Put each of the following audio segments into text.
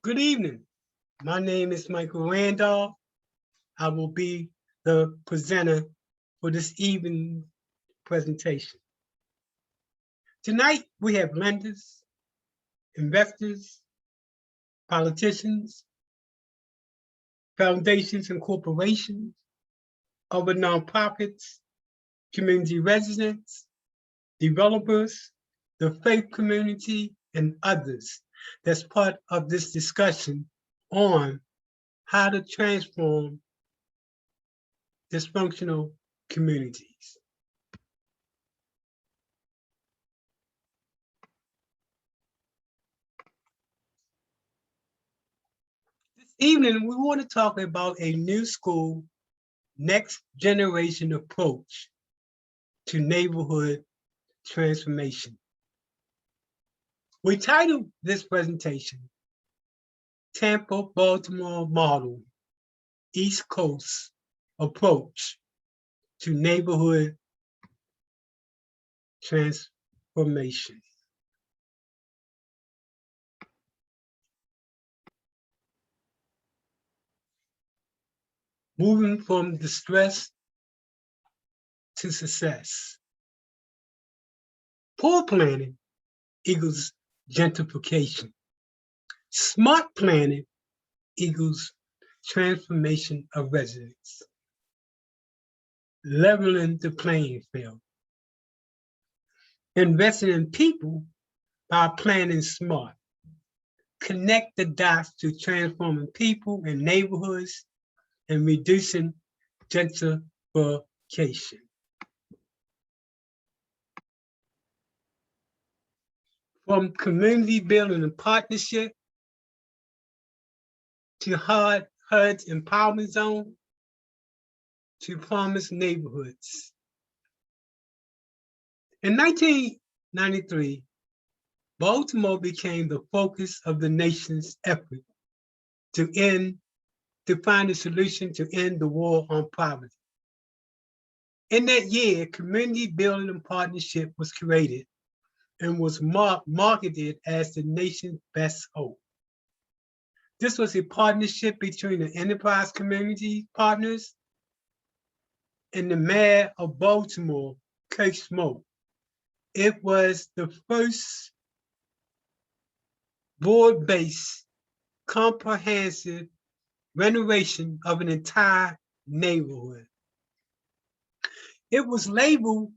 Good evening. My name is Michael Randolph. I will be the presenter for this evening presentation. Tonight, we have lenders, investors, politicians, foundations and corporations, other nonprofits, community residents, developers, the faith community, and others that's part of this discussion on how to transform dysfunctional communities. This evening, we want to talk about a new school, next generation approach to neighborhood transformation. We titled this presentation, Tampa Baltimore Model, East Coast Approach to Neighborhood Transformation. Moving from distress to success. Poor planning equals gentrification. Smart planning equals transformation of residents. Leveling the playing field. Investing in people by planning smart. Connect the dots to transforming people and neighborhoods and reducing gentrification. From community building and partnership to HUD Empowerment Zone to promised neighborhoods. In 1993, Baltimore became the focus of the nation's effort to find a solution to end the war on poverty. In that year, community building and partnership was created and was marketed as the nation's best hope. This was a partnership between the enterprise community partners and the mayor of Baltimore, Kurt Schmoke. It was the first broad-based, comprehensive renovation of an entire neighborhood. It was labeled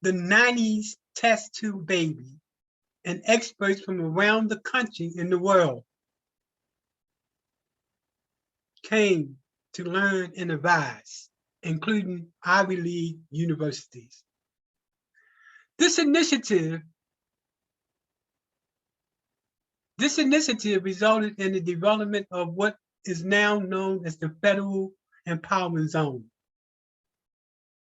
the 90s test tube baby, and experts from around the country and the world came to learn and advise, including Ivy League universities. This initiative resulted in the development of what is now known as the Federal Empowerment Zone,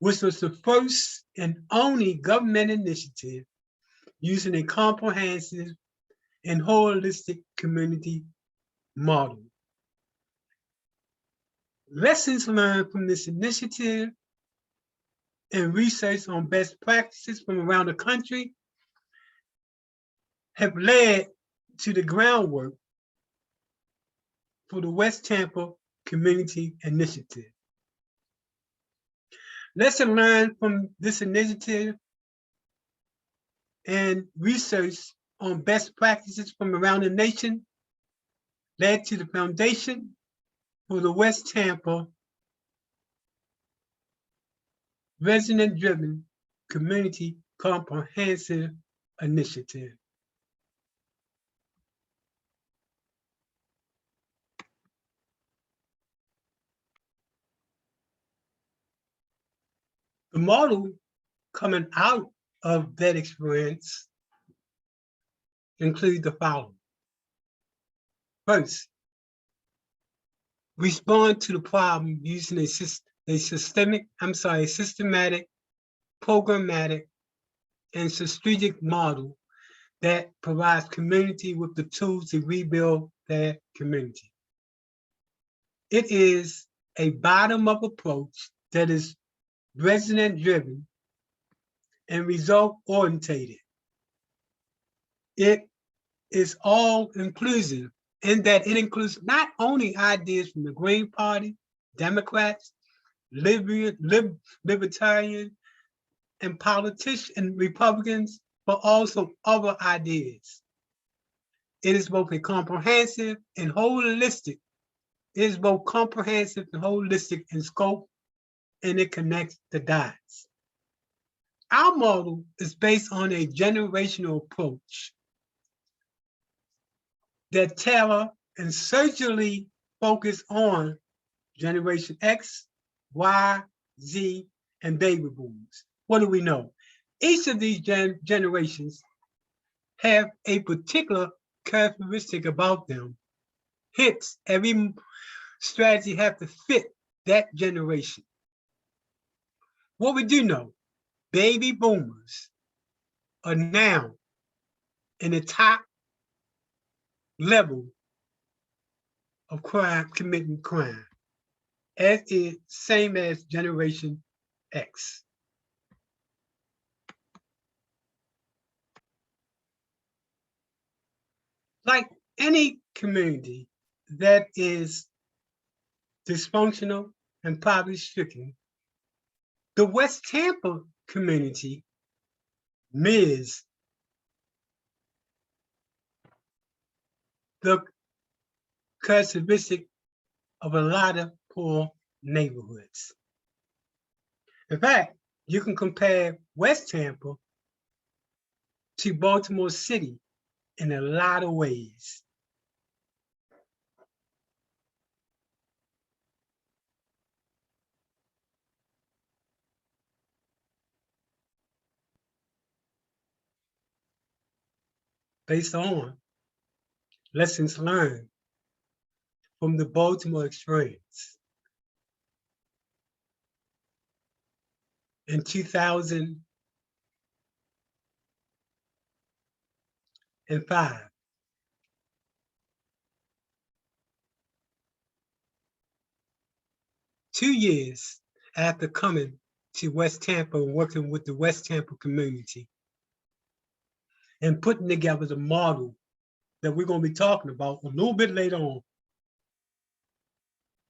which was the first and only government initiative using a comprehensive and holistic community model. Lessons learned from this initiative and research on best practices from around the country have led to the groundwork for the West Tampa Community Initiative. Lessons learned from this initiative and research on best practices from around the nation led to the foundation for the West Tampa Resident-Driven Community Comprehensive Initiative. The model coming out of that experience include the following. First, respond to the problem using a systematic, programmatic, and strategic model that provides community with the tools to rebuild their community. It is a bottom-up approach that is resident-driven and result-oriented. It is all-inclusive in that it includes not only ideas from the Green Party, Democrats, libertarian, and politicians and Republicans, but also other ideas. It is both a comprehensive and holistic. It is both comprehensive and holistic in scope, and it connects the dots. Our model is based on a generational approach that tailor and surgically focus on Generation X, Y, Z, and baby boomers. What do we know? Each of these generations have a particular characteristic about them. Hence, every strategy has to fit that generation. What we do know, baby boomers are now in the top level of crime, committing crime, as is same as Generation X. Like any community that is dysfunctional and poverty-stricken, the West Tampa community mirrors the characteristic of a lot of poor neighborhoods. In fact, you can compare West Tampa to Baltimore City in a lot of ways. Based on lessons learned from the Baltimore experience. In 2005, 2 years after coming to West Tampa and working with the West Tampa community and putting together the model that we're going to be talking about a little bit later on,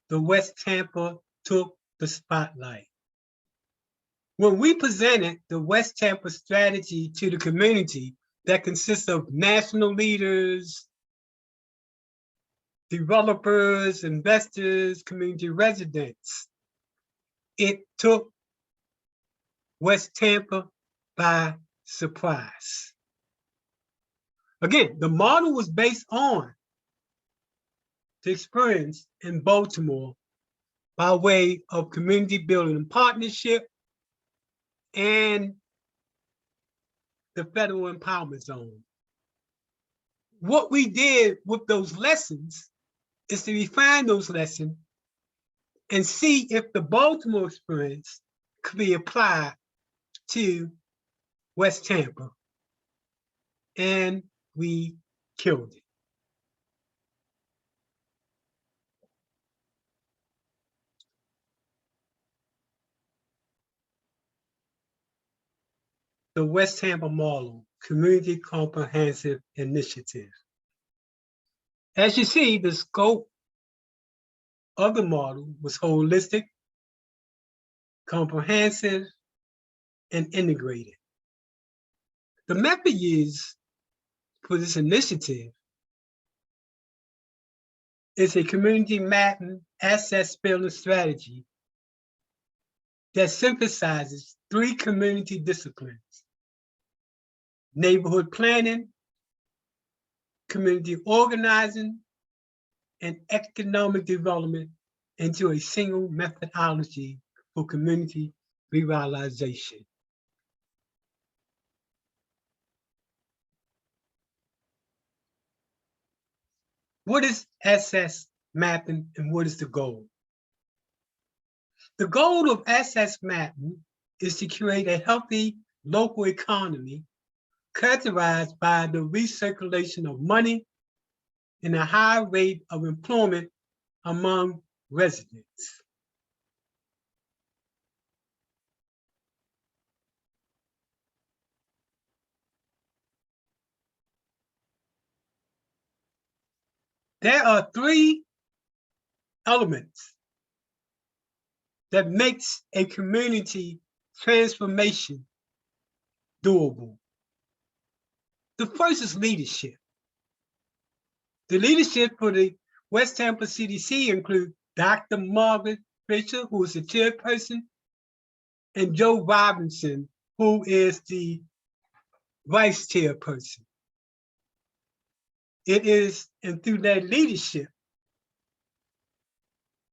the West Tampa took the spotlight. When we presented the West Tampa strategy to the community that consists of national leaders, developers, investors, community residents, it took West Tampa by surprise. Again, the model was based on the experience in Baltimore by way of community building and partnership and the federal empowerment zone. What we did with those lessons is to refine those lessons and see if the Baltimore experience could be applied to West Tampa. And we killed it. The West Tampa Model Community Comprehensive Initiative. As you see, the scope of the model was holistic, comprehensive, and integrated. The method used for this initiative is a community mapping asset building strategy that synthesizes 3 community disciplines: neighborhood planning, community organizing, and economic development into a single methodology for community revitalization. What is asset mapping and what is the goal? The goal of asset mapping is to create a healthy local economy characterized by the recirculation of money and a high rate of employment among residents. There are three elements that makes a community transformation doable. The first is leadership. The leadership for the West Tampa CDC include Dr. Margaret Fisher, who is the chairperson, and Joe Robinson, who is the vice chairperson. It is, and through that leadership,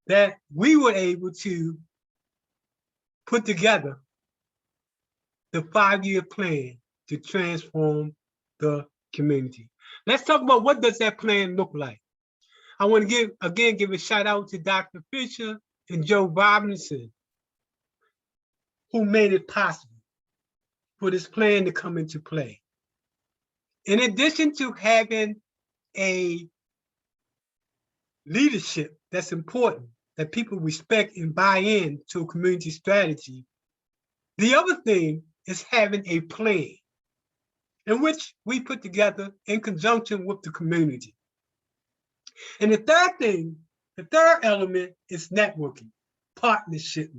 that we were able to put together the 5-year plan to transform the community. Let's talk about what does that plan look like. I want to give a shout out to Dr. Fisher and Joe Robinson, who made it possible for this plan to come into play. In addition to having a leadership that's important, that people respect and buy in to a community strategy, the other thing is having a plan in which we put together in conjunction with the community. And the third element is networking, partnership.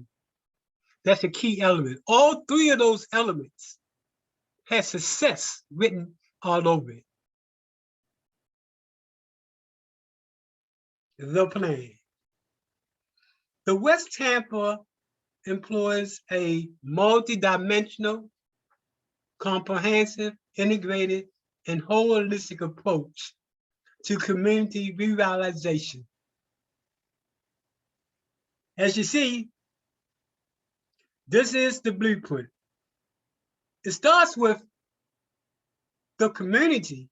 That's a key element. All three of those elements have success written all over it. The plan. The West Tampa employs a multidimensional, comprehensive, integrated, and holistic approach to community revitalization. As you see, this is the blueprint. It starts with the community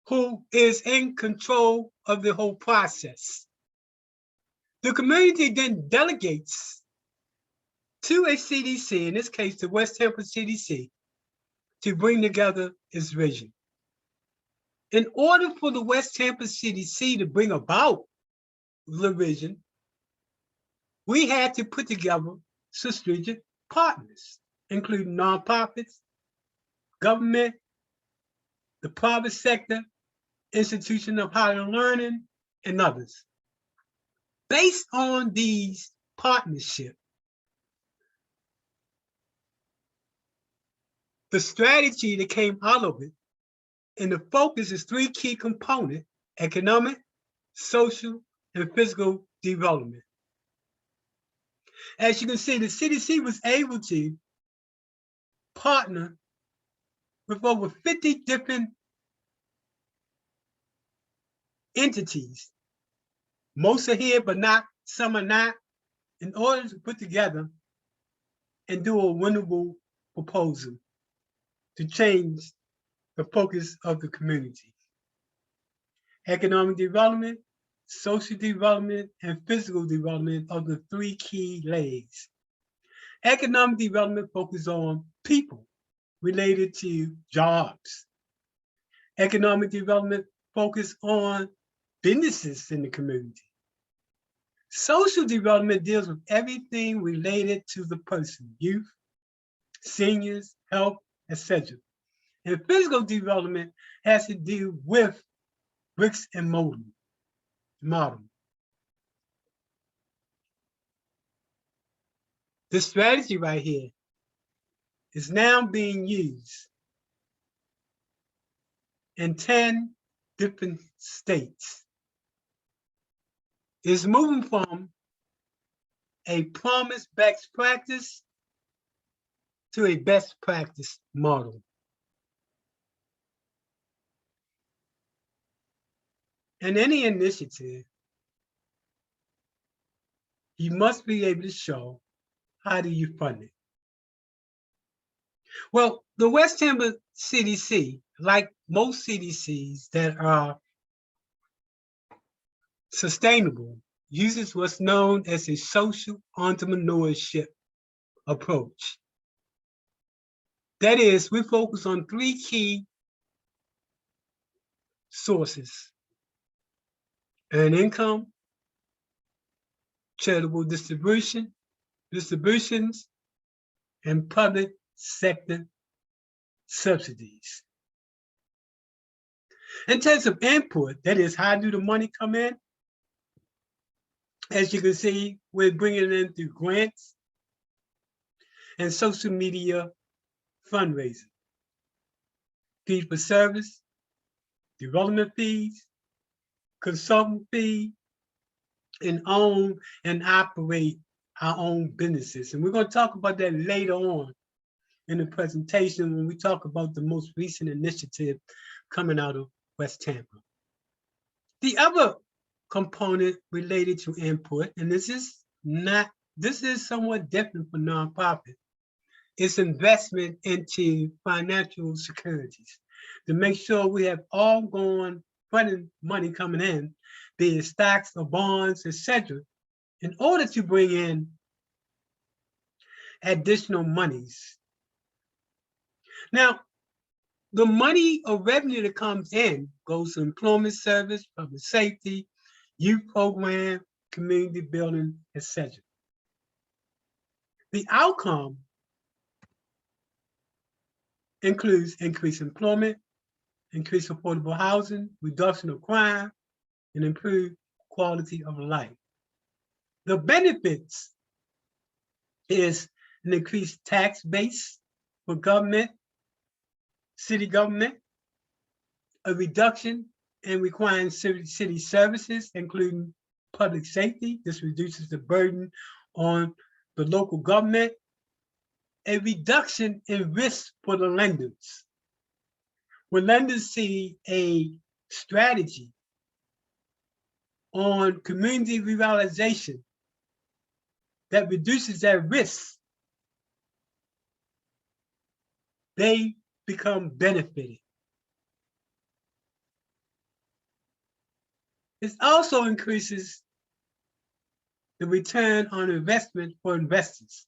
who is in control of the whole process. The community then delegates to a CDC, in this case, the West Tampa CDC, to bring together its vision. In order for the West Tampa CDC to bring about the vision, we had to put together strategic partners, including nonprofits, government, the private sector, institution of higher learning, and others. Based on these partnerships, the strategy that came out of it, and the focus is three key components: economic, social, and physical development. As you can see, the CDC was able to partner with over 50 different entities. Most are here, but not, some are not, in order to put together and do a winnable proposal to change the focus of the community. Economic development, social development, and physical development are the three key legs. Economic development focuses on people related to jobs. Economic development focuses on businesses in the community. Social development deals with everything related to the person, youth, seniors, health, etc. And physical development has to do with bricks and mortar. This strategy right here is now being used in 10 different states. It's moving from a promised best practice to a best practice model. In any initiative, you must be able to show how do you fund it. Well, the West Tampa CDC, like most CDCs that are sustainable, uses what's known as a social entrepreneurship approach. That is, we focus on three key sources: earned income, charitable distributions, and public sector subsidies. In terms of input, that is, how do the money come in? As you can see, we're bringing it in through grants and social media fundraising, fees for service, development fees, consultant fee, and own and operate our own businesses. And we're going to talk about that later on in the presentation when we talk about the most recent initiative coming out of West Tampa. The other component related to input, and this is somewhat different for nonprofit, is investment into financial securities to make sure we have ongoing funding money coming in, be it stocks or bonds, etc., in order to bring in additional monies. Now, the money or revenue that comes in goes to employment service, public safety, youth program, community building, etc. The outcome includes increased employment, increased affordable housing, reduction of crime, and improved quality of life. The benefits is an increased tax base for government, city government, a reduction in requiring city services, including public safety. This reduces the burden on the local government, a reduction in risk for the lenders. When lenders see a strategy on community revitalization that reduces their risk, they become benefited. It also increases the return on investment for investors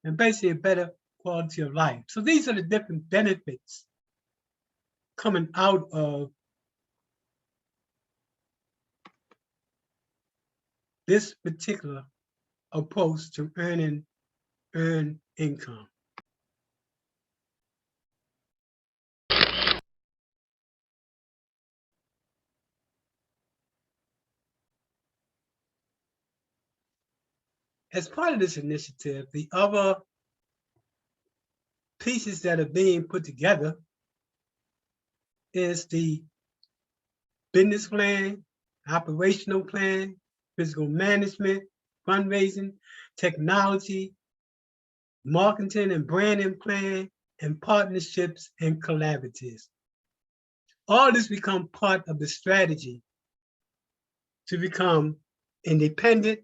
and basically a better quality of life. So these are the different benefits coming out of this particular approach to earn income. As part of this initiative, the other pieces that are being put together is the business plan, operational plan, physical management, fundraising, technology, marketing and branding plan, and partnerships and collaboratives. All this become part of the strategy to become independent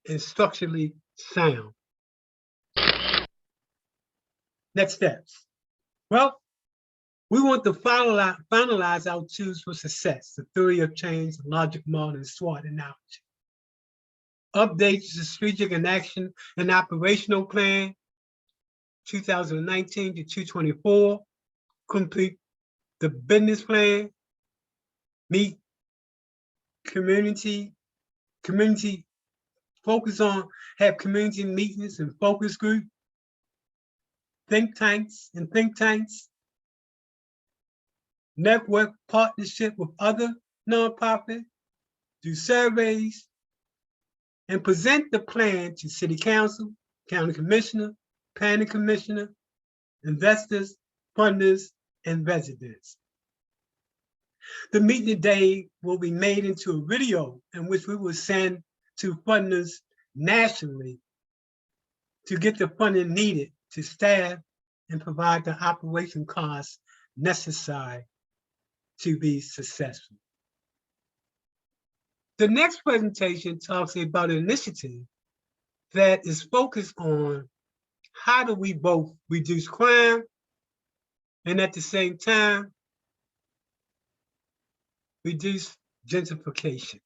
and structurally sound. Next steps. Well, we want to finalize our tools for success, the theory of change, logic model, and SWOT analogy. Updates the strategic and action and operational plan, 2019 to 224. Complete the business plan, meet community focus on, have community meetings and focus group, think tanks, network partnership with other nonprofits, do surveys, and present the plan to city council, county commissioner, planning commissioner, investors, funders, and residents. The meeting today will be made into a video in which we will send to funders nationally to get the funding needed to staff and provide the operation costs necessary to be successful. The next presentation talks about an initiative that is focused on how do we both reduce crime and at the same time reduce gentrification.